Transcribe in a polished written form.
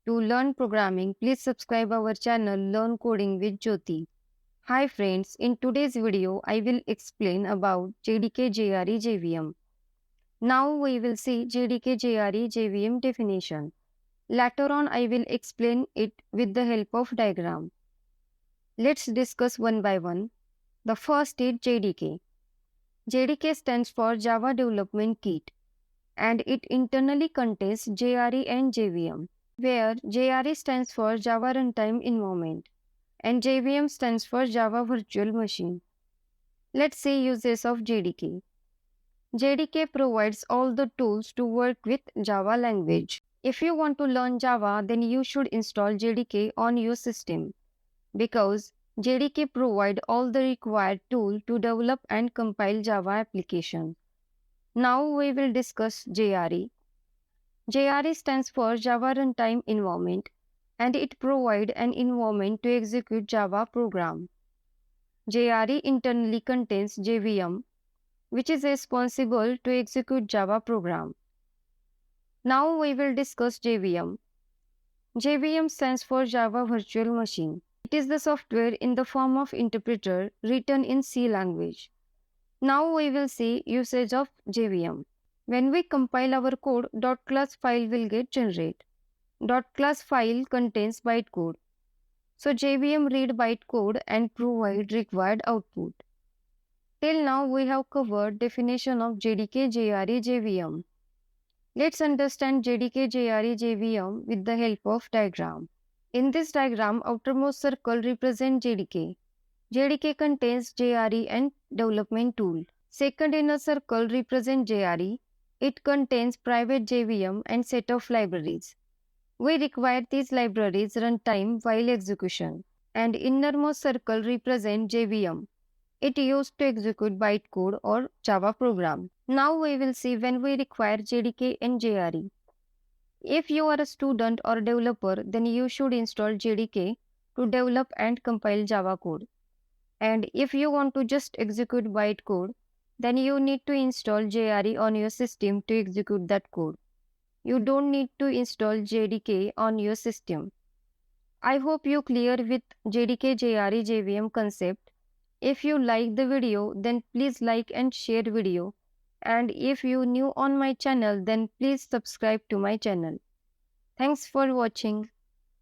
To learn programming, please subscribe our channel Learn Coding with Jyoti. Hi friends, in today's video, I will explain about JDK JRE JVM. Now we will see JDK JRE JVM definition. Later on, I will explain it with the help of diagram. Let's discuss one by one. The first is JDK. JDK stands for Java Development Kit, and it internally contains JRE and JVM, where JRE stands for Java Runtime Environment and JVM stands for Java Virtual Machine. Let's see uses of JDK. JDK provides all the tools to work with Java language. If you want to learn Java, then you should install JDK on your system, because JDK provides all the required tools to develop and compile Java application. Now we will discuss JRE. JRE stands for Java Runtime Environment, and it provides an environment to execute Java program. JRE internally contains JVM, which is responsible to execute Java program. Now we will discuss JVM. JVM stands for Java Virtual Machine. It is the software in the form of interpreter written in C language. Now we will see usage of JVM. When we compile our code, .class file will get generated. .class file contains bytecode. So JVM read bytecode and provide required output. Till now we have covered definition of JDK JRE JVM. Let's understand JDK JRE JVM with the help of diagram. In this diagram, outermost circle represents JDK. JDK contains JRE and development tool. Second inner circle represents JRE. It contains private JVM and set of libraries. We require these libraries runtime while execution. And innermost circle represents JVM. It used to execute bytecode or Java program. Now we will see when we require JDK and JRE. If you are a student or developer, then you should install JDK to develop and compile Java code. And if you want to just execute bytecode, then you need to install JRE on your system to execute that code. You don't need to install JDK on your system. I hope you clear with JDK JRE JVM concept. If you like the video, then please like and share video. And if you new on my channel, then please subscribe to my channel. Thanks for watching.